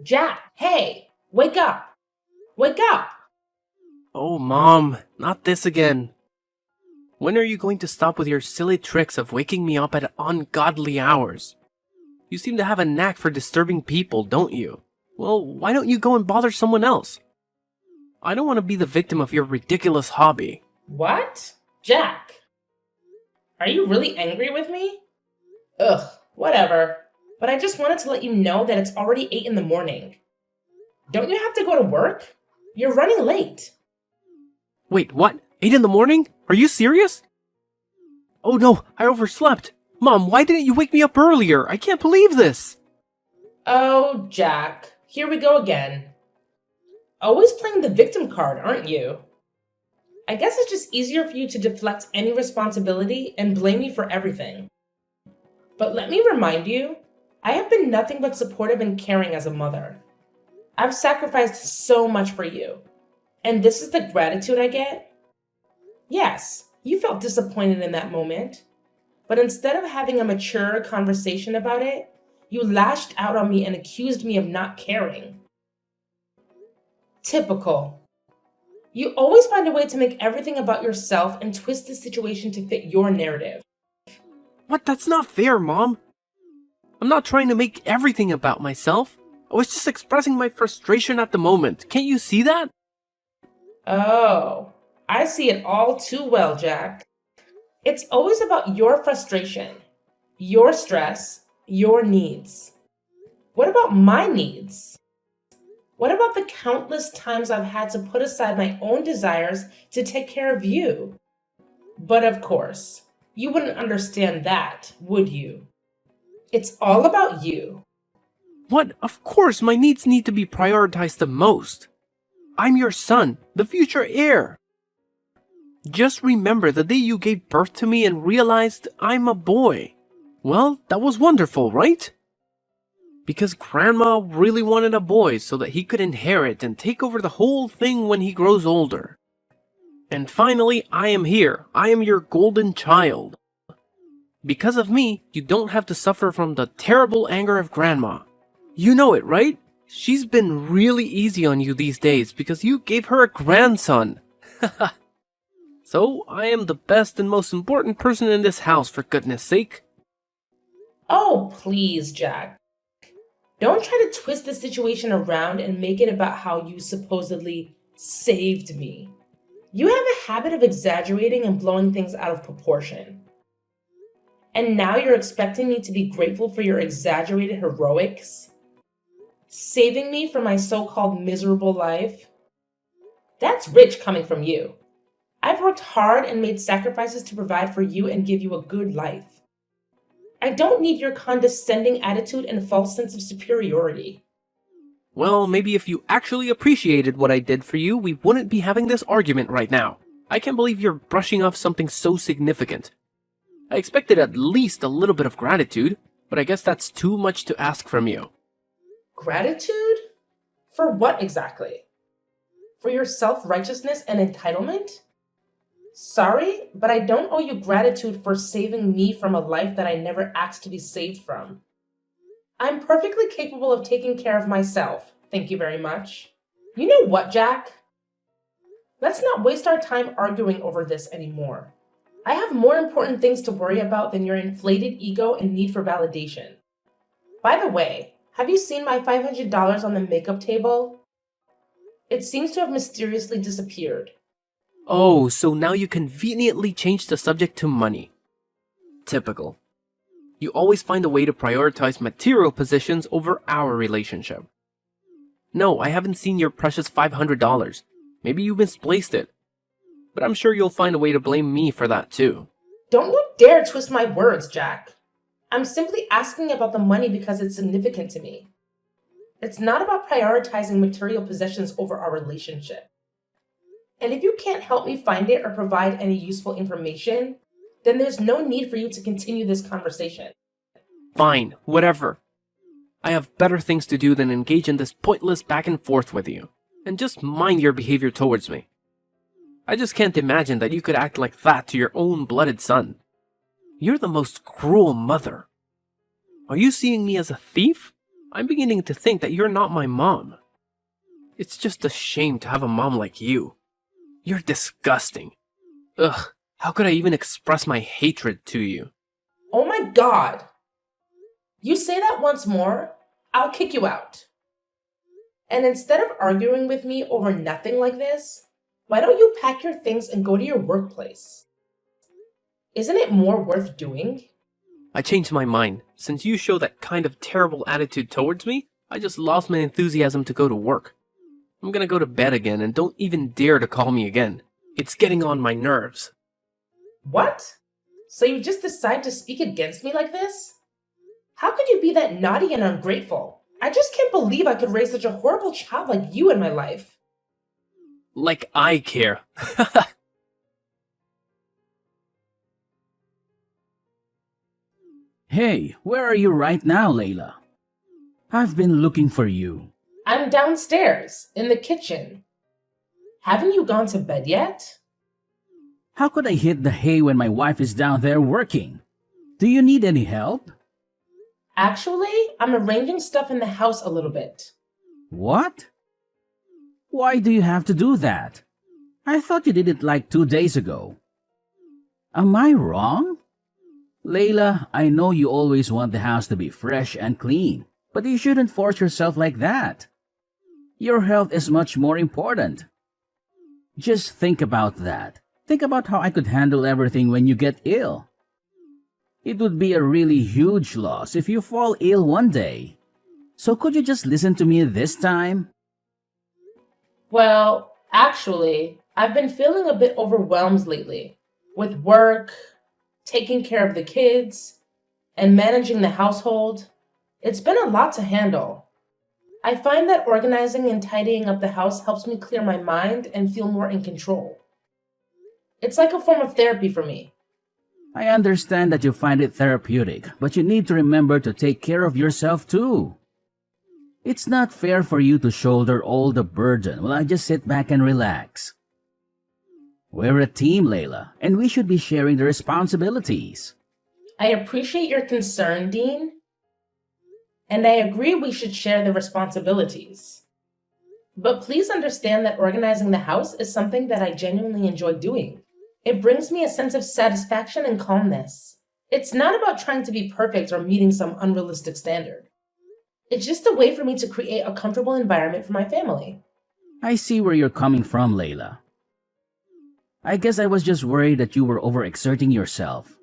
Jack, hey, wake up! Wake up! Oh, Mom, not this again. When are you going to stop with your silly tricks of waking me up at ungodly hours? You seem to have a knack for disturbing people, don't you? Well, why don't you go and bother someone else? I don't want to be the victim of your ridiculous hobby. What? Jack, are you really angry with me? Ugh, whatever. But I just wanted to let you know that it's already 8 in the morning. Don't you have to go to work? You're running late. Wait, what? 8 in the morning? Are you serious? Oh no, I overslept. Mom, why didn't you wake me up earlier? I can't believe this. Oh, Jack, here we go again. Always playing the victim card, aren't you? I guess it's just easier for you to deflect any responsibility and blame me for everything. But let me remind you, I have been nothing but supportive and caring as a mother. I've sacrificed so much for you. And this is the gratitude I get? Yes, you felt disappointed in that moment. But instead of having a mature conversation about it, you lashed out on me and accused me of not caring. Typical. You always find a way to make everything about yourself and twist the situation to fit your narrative. What? That's not fair, Mom. I'm not trying to make everything about myself. I was just expressing my frustration at the moment. Can't you see that? Oh, I see it all too well, Jack. It's always about your frustration, your stress, your needs. What about my needs? What about the countless times I've had to put aside my own desires to take care of you? But of course, you wouldn't understand that, would you? It's all about you. What? Of course, my needs need to be prioritized the most. I'm your son, the future heir. Just remember the day you gave birth to me and realized I'm a boy. Well, that was wonderful, right? Because Grandma really wanted a boy so that he could inherit and take over the whole thing when he grows older. And finally, I am here. I am your golden child. Because of me, you don't have to suffer from the terrible anger of Grandma. You know it, right? She's been really easy on you these days because you gave her a grandson. So, I am the best and most important person in this house, for goodness sake. Oh, please, Jack. Don't try to twist the situation around and make it about how you supposedly saved me. You have a habit of exaggerating and blowing things out of proportion. And now you're expecting me to be grateful for your exaggerated heroics? Saving me from my so-called miserable life? That's rich coming from you. I've worked hard and made sacrifices to provide for you and give you a good life. I don't need your condescending attitude and false sense of superiority. Well, maybe if you actually appreciated what I did for you, we wouldn't be having this argument right now. I can't believe you're brushing off something so significant. I expected at least a little bit of gratitude, but I guess that's too much to ask from you. Gratitude? For what exactly? For your self-righteousness and entitlement? Sorry, but I don't owe you gratitude for saving me from a life that I never asked to be saved from. I'm perfectly capable of taking care of myself, thank you very much. You know what, Jack? Let's not waste our time arguing over this anymore. I have more important things to worry about than your inflated ego and need for validation. By the way, have you seen my $500 on the makeup table? It seems to have mysteriously disappeared. Oh, so now you conveniently changed the subject to money. Typical. You always find a way to prioritize material possessions over our relationship. No, I haven't seen your precious $500. Maybe you misplaced it. But I'm sure you'll find a way to blame me for that too. Don't you dare twist my words, Jack. I'm simply asking about the money because it's significant to me. It's not about prioritizing material possessions over our relationship. And if you can't help me find it or provide any useful information, then there's no need for you to continue this conversation. Fine, whatever. I have better things to do than engage in this pointless back and forth with you. And just mind your behavior towards me. I just can't imagine that you could act like that to your own blooded son. You're the most cruel mother. Are you seeing me as a thief? I'm beginning to think that you're not my mom. It's just a shame to have a mom like you. You're disgusting. Ugh, how could I even express my hatred to you? Oh my god! You say that once more, I'll kick you out. And instead of arguing with me over nothing like this, why don't you pack your things and go to your workplace? Isn't it more worth doing? I changed my mind. Since you show that kind of terrible attitude towards me, I just lost my enthusiasm to go to work. I'm gonna go to bed again and don't even dare to call me again. It's getting on my nerves. What? So you just decide to speak against me like this? How could you be that naughty and ungrateful? I just can't believe I could raise such a horrible child like you in my life. Like I care. Hey, where are you right now, Layla? I've been looking for you. I'm downstairs, in the kitchen. Haven't you gone to bed yet? How could I hit the hay when my wife is down there working? Do you need any help? Actually, I'm arranging stuff in the house a little bit. What? Why do you have to do that? I thought you did it like 2 days ago. Am I wrong? Layla, I know you always want the house to be fresh and clean, but you shouldn't force yourself like that. Your health is much more important. Just think about that. Think about how I could handle everything when you get ill. It would be a really huge loss if you fall ill one day. So could you just listen to me this time? Well, actually, I've been feeling a bit overwhelmed lately with work, taking care of the kids, and managing the household. It's been a lot to handle. I find that organizing and tidying up the house helps me clear my mind and feel more in control. It's like a form of therapy for me. I understand that you find it therapeutic, but you need to remember to take care of yourself too. It's not fair for you to shoulder all the burden while I just sit back and relax. We're a team, Layla, and we should be sharing the responsibilities. I appreciate your concern, Dean, and I agree we should share the responsibilities. But please understand that organizing the house is something that I genuinely enjoy doing. It brings me a sense of satisfaction and calmness. It's not about trying to be perfect or meeting some unrealistic standard. It's just a way for me to create a comfortable environment for my family. I see where you're coming from, Layla. I guess I was just worried that you were overexerting yourself.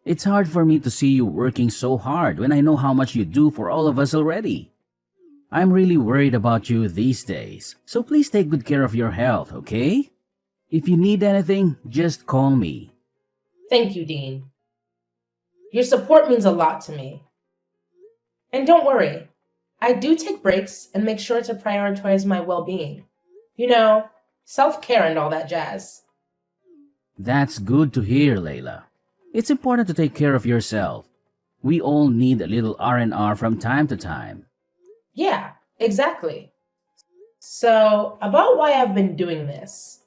It's hard for me to see you working so hard when I know how much you do for all of us already. I'm really worried about you these days, so please take good care of your health, okay? If you need anything, just call me. Thank you, Dean. Your support means a lot to me. And don't worry, I do take breaks and make sure to prioritize my well-being. You know, self-care and all that jazz. That's good to hear, Layla. It's important to take care of yourself. We all need a little R&R from time to time. Yeah, exactly. So, about why I've been doing this.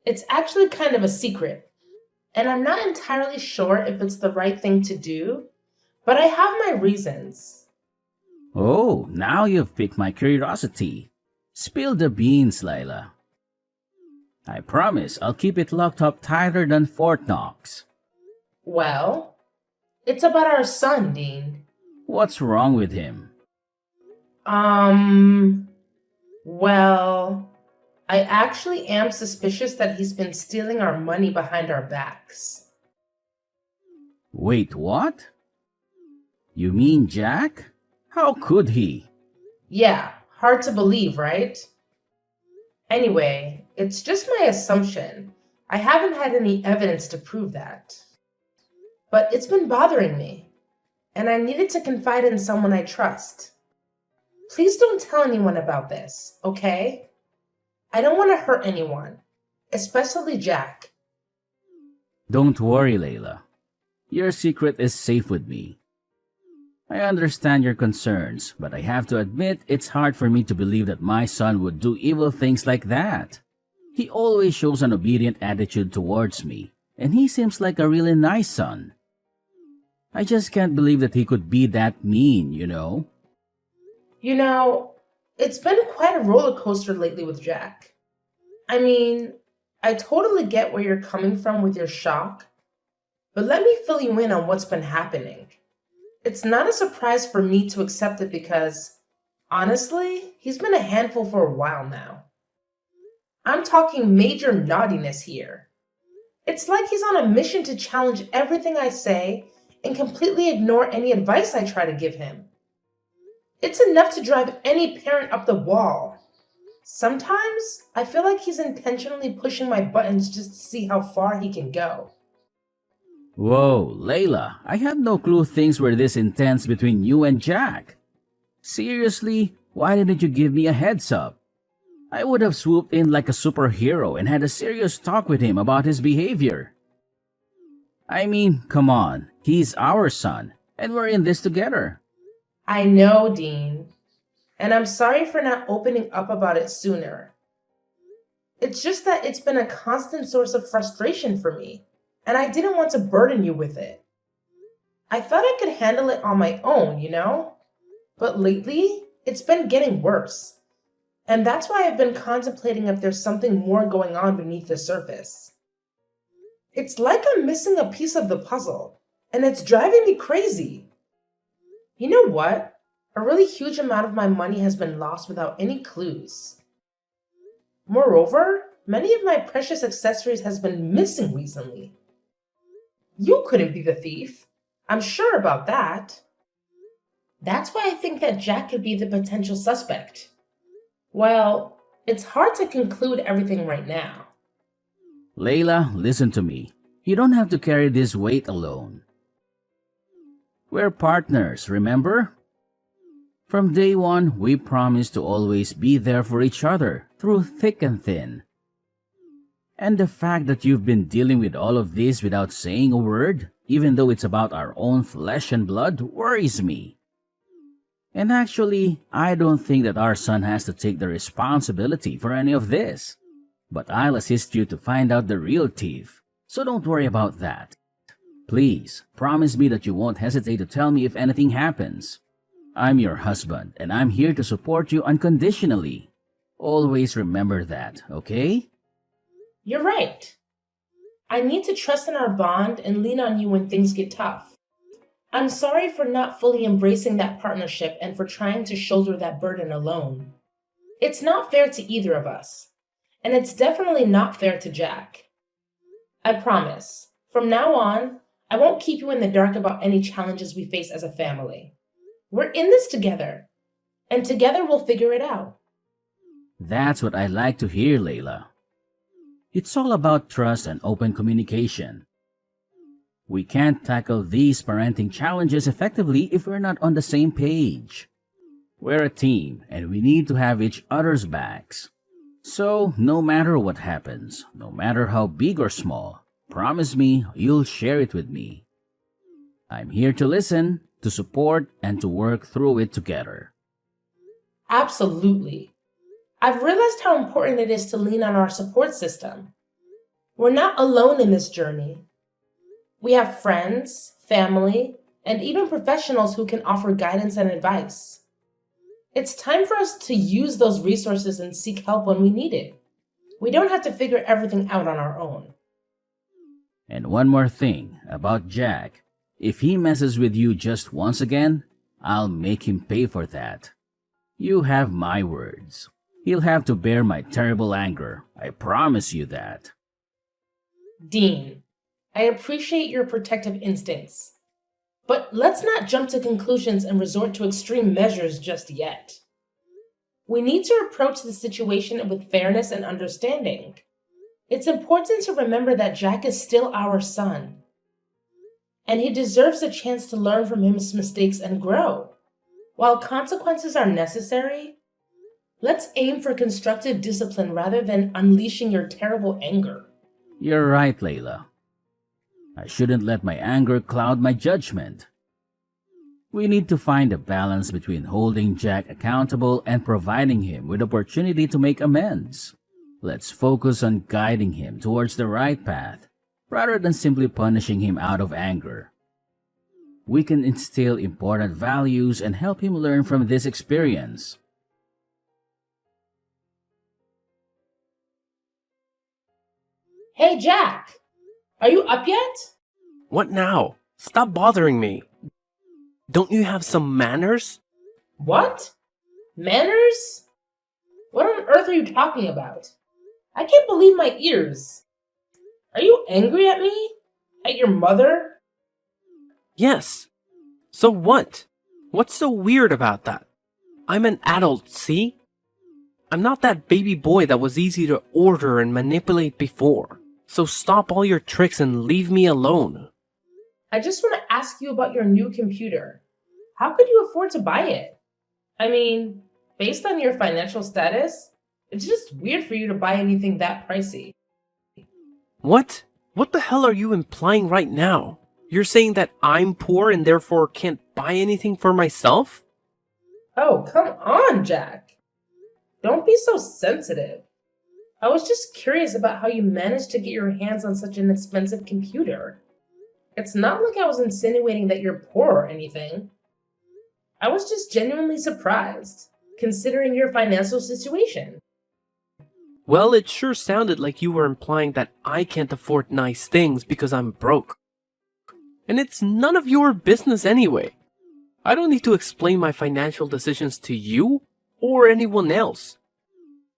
It's actually kind of a secret, and I'm not entirely sure if it's the right thing to do, but I have my reasons. Oh, now you've piqued my curiosity. Spill the beans, Layla. I promise I'll keep it locked up tighter than Fort Knox. Well, it's about our son, Dean. What's wrong with him? Well, I actually am suspicious that he's been stealing our money behind our backs. Wait, what? You mean Jack? How could he? Yeah, hard to believe, right? Anyway, it's just my assumption. I haven't had any evidence to prove that. But it's been bothering me, and I needed to confide in someone I trust. Please don't tell anyone about this, okay? I don't want to hurt anyone, especially Jack. Don't worry, Layla. Your secret is safe with me. I understand your concerns, but I have to admit it's hard for me to believe that my son would do evil things like that. He always shows an obedient attitude towards me, and he seems like a really nice son. I just can't believe that he could be that mean, you know? You know, it's been quite a roller coaster lately with Jack. I mean, I totally get where you're coming from with your shock, but let me fill you in on what's been happening. It's not a surprise for me to accept it because, honestly, he's been a handful for a while now. I'm talking major naughtiness here. It's like he's on a mission to challenge everything I say and completely ignore any advice I try to give him. It's enough to drive any parent up the wall. Sometimes I feel like he's intentionally pushing my buttons just to see how far he can go. Whoa, Layla, I had no clue things were this intense between you and Jack. Seriously, why didn't you give me a heads up? I would have swooped in like a superhero and had a serious talk with him about his behavior. I mean, come on, he's our son, and we're in this together. I know, Dean, and I'm sorry for not opening up about it sooner. It's just that it's been a constant source of frustration for me, and I didn't want to burden you with it. I thought I could handle it on my own, you know? But lately, it's been getting worse. And that's why I've been contemplating if there's something more going on beneath the surface. It's like I'm missing a piece of the puzzle, and it's driving me crazy. You know what? A really huge amount of my money has been lost without any clues. Moreover, many of my precious accessories has been missing recently. You couldn't be the thief. I'm sure about that. That's why I think that Jack could be the potential suspect. Well, it's hard to conclude everything right now. Layla, listen to me. You don't have to carry this weight alone. We're partners, remember? From day one, we promised to always be there for each other, through thick and thin. And the fact that you've been dealing with all of this without saying a word, even though it's about our own flesh and blood, worries me. And actually, I don't think that our son has to take the responsibility for any of this. But I'll assist you to find out the real thief, so don't worry about that. Please, promise me that you won't hesitate to tell me if anything happens. I'm your husband, and I'm here to support you unconditionally. Always remember that, okay? You're right. I need to trust in our bond and lean on you when things get tough. I'm sorry for not fully embracing that partnership and for trying to shoulder that burden alone. It's not fair to either of us, and it's definitely not fair to Jack. I promise, from now on, I won't keep you in the dark about any challenges we face as a family. We're in this together, and together we'll figure it out. That's what I like to hear, Layla. It's all about trust and open communication. We can't tackle these parenting challenges effectively if we're not on the same page. We're a team, and we need to have each other's backs. So, no matter what happens, no matter how big or small, promise me you'll share it with me. I'm here to listen, to support, and to work through it together. Absolutely. I've realized how important it is to lean on our support system. We're not alone in this journey. We have friends, family, and even professionals who can offer guidance and advice. It's time for us to use those resources and seek help when we need it. We don't have to figure everything out on our own. And one more thing about Jack. If he messes with you just once again, I'll make him pay for that. You have my words. He'll have to bear my terrible anger. I promise you that. Dean, I appreciate your protective instincts, but let's not jump to conclusions and resort to extreme measures just yet. We need to approach the situation with fairness and understanding. It's important to remember that Jack is still our son, and he deserves a chance to learn from his mistakes and grow. While consequences are necessary, let's aim for constructive discipline rather than unleashing your terrible anger. You're right, Layla. I shouldn't let my anger cloud my judgment. We need to find a balance between holding Jack accountable and providing him with opportunity to make amends. Let's focus on guiding him towards the right path, rather than simply punishing him out of anger. We can instill important values and help him learn from this experience. Hey, Jack! Are you up yet? What now? Stop bothering me. Don't you have some manners? What? Manners? What on earth are you talking about? I can't believe my ears. Are you angry at me? At your mother? Yes. So what? What's so weird about that? I'm an adult, see? I'm not that baby boy that was easy to order and manipulate before. So stop all your tricks and leave me alone. I just want to ask you about your new computer. How could you afford to buy it? I mean, based on your financial status, it's just weird for you to buy anything that pricey. What? What the hell are you implying right now? You're saying that I'm poor and therefore can't buy anything for myself? Oh, come on, Jack. Don't be so sensitive. I was just curious about how you managed to get your hands on such an expensive computer. It's not like I was insinuating that you're poor or anything. I was just genuinely surprised, considering your financial situation. Well, it sure sounded like you were implying that I can't afford nice things because I'm broke. And it's none of your business anyway. I don't need to explain my financial decisions to you or anyone else.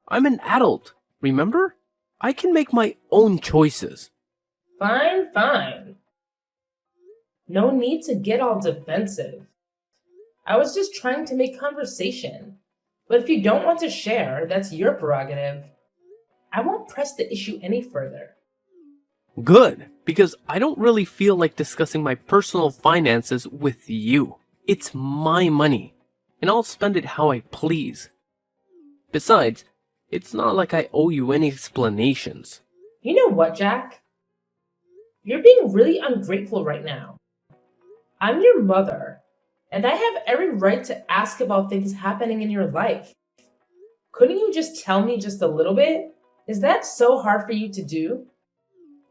I'm an adult, remember? I can make my own choices. Fine, fine. No need to get all defensive. I was just trying to make conversation. But if you don't want to share, that's your prerogative. I won't press the issue any further. Good, because I don't really feel like discussing my personal finances with you. It's my money, and I'll spend it how I please. Besides, it's not like I owe you any explanations. You know what, Jack? You're being really ungrateful right now. I'm your mother, and I have every right to ask about things happening in your life. Couldn't you just tell me just a little bit? Is that so hard for you to do?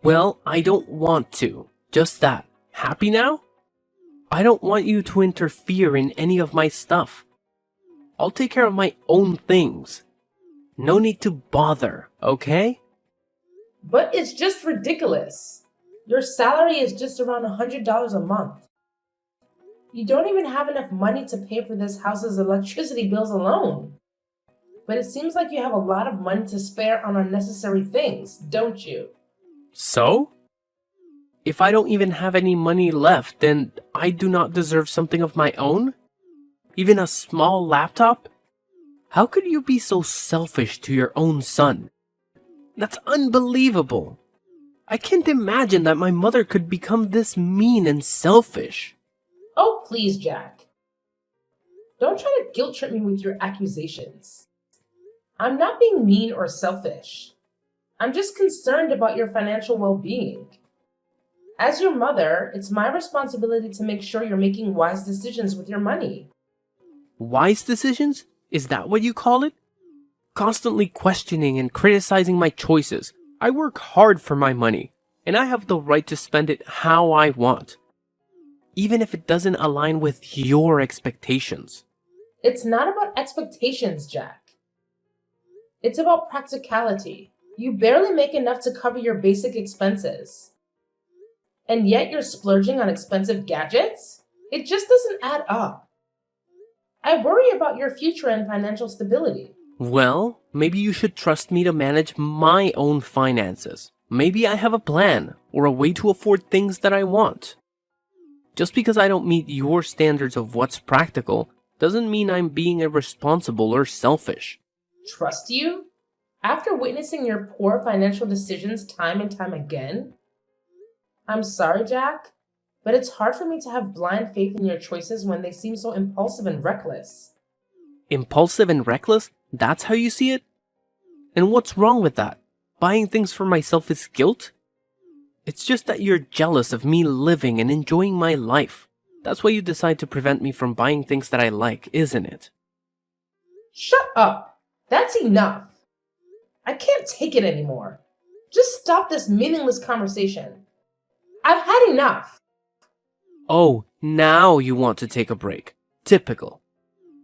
Well, I don't want to. Just that. Happy now? I don't want you to interfere in any of my stuff. I'll take care of my own things. No need to bother, okay? But it's just ridiculous. Your salary is just around $100 a month. You don't even have enough money to pay for this house's electricity bills alone. But it seems like you have a lot of money to spare on unnecessary things, don't you? So? If I don't even have any money left, then I do not deserve something of my own? Even a small laptop? How could you be so selfish to your own son? That's unbelievable. I can't imagine that my mother could become this mean and selfish. Oh, please, Jack. Don't try to guilt trip me with your accusations. I'm not being mean or selfish. I'm just concerned about your financial well-being. As your mother, it's my responsibility to make sure you're making wise decisions with your money. Wise decisions? Is that what you call it? Constantly questioning and criticizing my choices. I work hard for my money, and I have the right to spend it how I want, even if it doesn't align with your expectations. It's not about expectations, Jack. It's about practicality. You barely make enough to cover your basic expenses. And yet you're splurging on expensive gadgets? It just doesn't add up. I worry about your future and financial stability. Well, maybe you should trust me to manage my own finances. Maybe I have a plan or a way to afford things that I want. Just because I don't meet your standards of what's practical doesn't mean I'm being irresponsible or selfish. Trust you? After witnessing your poor financial decisions time and time again? I'm sorry, Jack, but it's hard for me to have blind faith in your choices when they seem so impulsive and reckless. Impulsive and reckless? That's how you see it? And what's wrong with that? Buying things for myself is guilt? It's just that you're jealous of me living and enjoying my life. That's why you decide to prevent me from buying things that I like, isn't it? Shut up! That's enough! I can't take it anymore. Just stop this meaningless conversation. I've had enough. Oh, Now you want to take a break. Typical.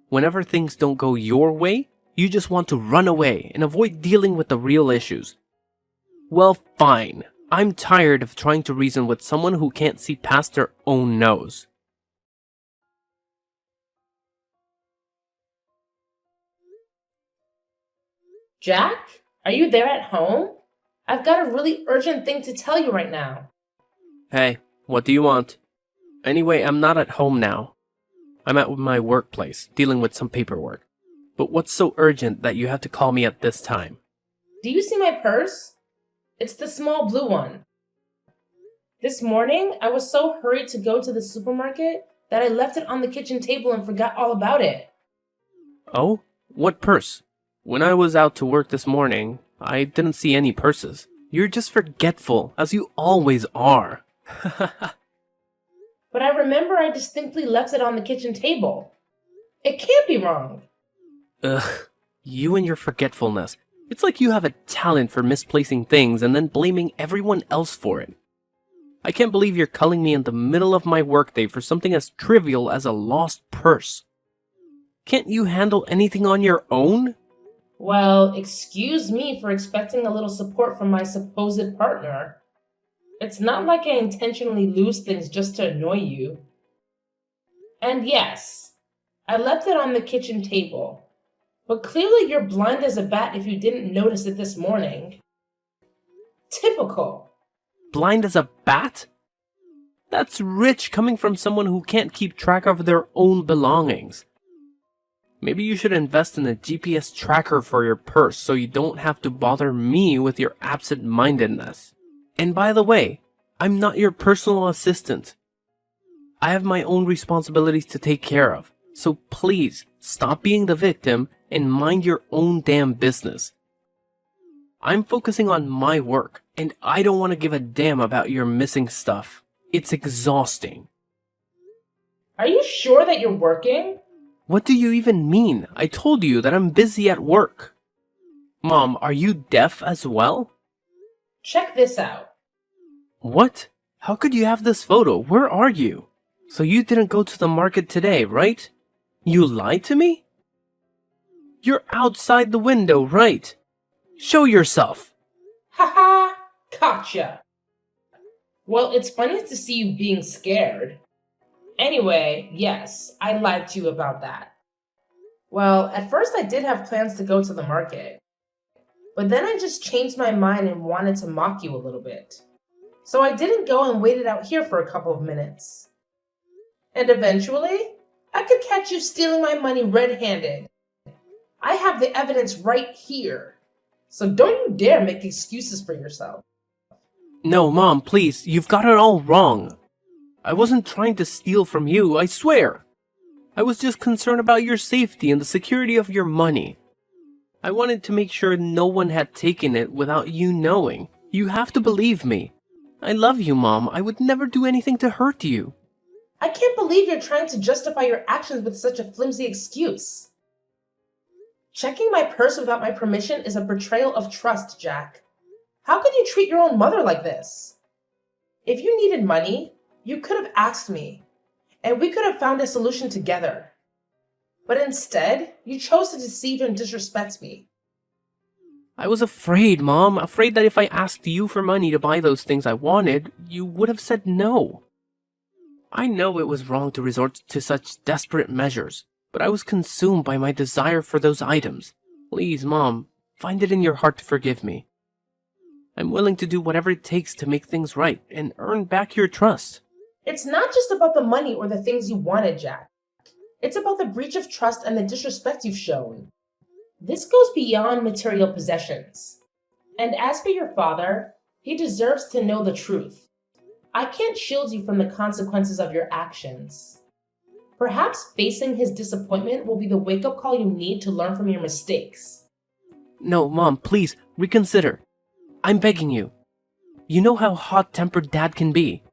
Whenever things don't go your way, you just want to run away and avoid dealing with the real issues. Well, fine. I'm tired of trying to reason with someone who can't see past their own nose. Jack, are you there at home? I've got a really urgent thing to tell you right now. Hey, what do you want? Anyway, I'm not at home now. I'm at my workplace, dealing with some paperwork. But what's so urgent that you have to call me at this time? Do you see my purse? It's the small blue one. This morning, I was so hurried to go to the supermarket that I left it on the kitchen table and forgot all about it. Oh? What purse? When I was out to work this morning, I didn't see any purses. You're just forgetful, as you always are. But I remember I distinctly left it on the kitchen table. It can't be wrong. Ugh, you and your forgetfulness. It's like you have a talent for misplacing things and then blaming everyone else for it. I can't believe you're calling me in the middle of my workday for something as trivial as a lost purse. Can't you handle anything on your own? Well, excuse me for expecting a little support from my supposed partner. It's not like I intentionally lose things just to annoy you. And yes, I left it on the kitchen table. But clearly you're blind as a bat if you didn't notice it this morning. Typical. Blind as a bat? That's rich coming from someone who can't keep track of their own belongings. Maybe you should invest in a GPS tracker for your purse so you don't have to bother me with your absent-mindedness. And by the way, I'm not your personal assistant. I have my own responsibilities to take care of, so please stop being the victim and mind your own damn business. I'm focusing on my work, and I don't want to give a damn about your missing stuff. It's exhausting. Are you sure that you're working? What do you even mean? I told you that I'm busy at work. Mom, are you deaf as well? Check this out. What? How could you have this photo? Where are you? So you didn't go to the market today, right? You lied to me? You're outside the window, right? Show yourself. Haha, gotcha. Well, it's funny to see you being scared. Anyway, yes, I lied to you about that. Well, at first I did have plans to go to the market. But then I just changed my mind and wanted to mock you a little bit. So I didn't go and waited out here for a couple of minutes. And eventually, I could catch you stealing my money red-handed. I have the evidence right here. So don't you dare make excuses for yourself. No, Mom, please, you've got it all wrong. I wasn't trying to steal from you, I swear. I was just concerned about your safety and the security of your money. I wanted to make sure no one had taken it without you knowing. You have to believe me. I love you, Mom. I would never do anything to hurt you. I can't believe you're trying to justify your actions with such a flimsy excuse. Checking my purse without my permission is a betrayal of trust, Jack. How could you treat your own mother like this? If you needed money, you could have asked me, and we could have found a solution together. But instead, you chose to deceive and disrespect me. I was afraid, Mom. Afraid that if I asked you for money to buy those things I wanted, you would have said no. I know it was wrong to resort to such desperate measures, but I was consumed by my desire for those items. Please, Mom, find it in your heart to forgive me. I'm willing to do whatever it takes to make things right and earn back your trust. It's not just about the money or the things you wanted, Jack. It's about the breach of trust and the disrespect you've shown. This goes beyond material possessions. And as for your father, he deserves to know the truth. I can't shield you from the consequences of your actions. Perhaps facing his disappointment will be the wake-up call you need to learn from your mistakes. No, Mom, please, reconsider. I'm begging you. You know how hot-tempered Dad can be.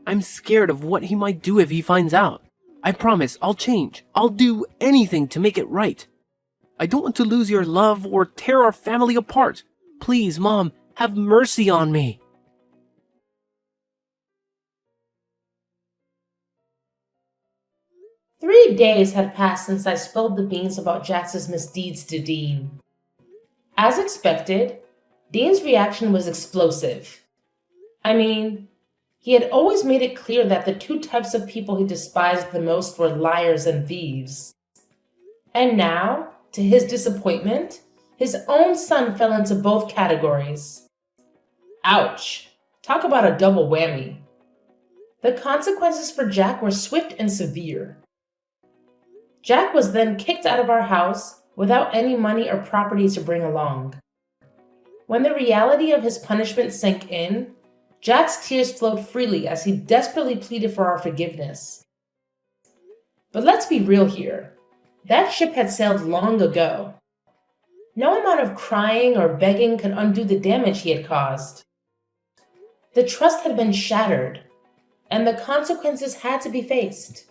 I'm scared of what he might do if he finds out. I promise I'll change. I'll do anything to make it right. I don't want to lose your love or tear our family apart. Please, Mom, have mercy on me. 3 days had passed since I spilled the beans about Jax's misdeeds to Dean. As expected, Dean's reaction was explosive. I mean, he had always made it clear that the two types of people he despised the most were liars and thieves. And now, to his disappointment, his own son fell into both categories. Ouch! Talk about a double whammy. The consequences for Jack were swift and severe. Jack was then kicked out of our house without any money or property to bring along. When the reality of his punishment sank in, Jack's tears flowed freely as he desperately pleaded for our forgiveness. But let's be real here. That ship had sailed long ago. No amount of crying or begging could undo the damage he had caused. The trust had been shattered, and the consequences had to be faced.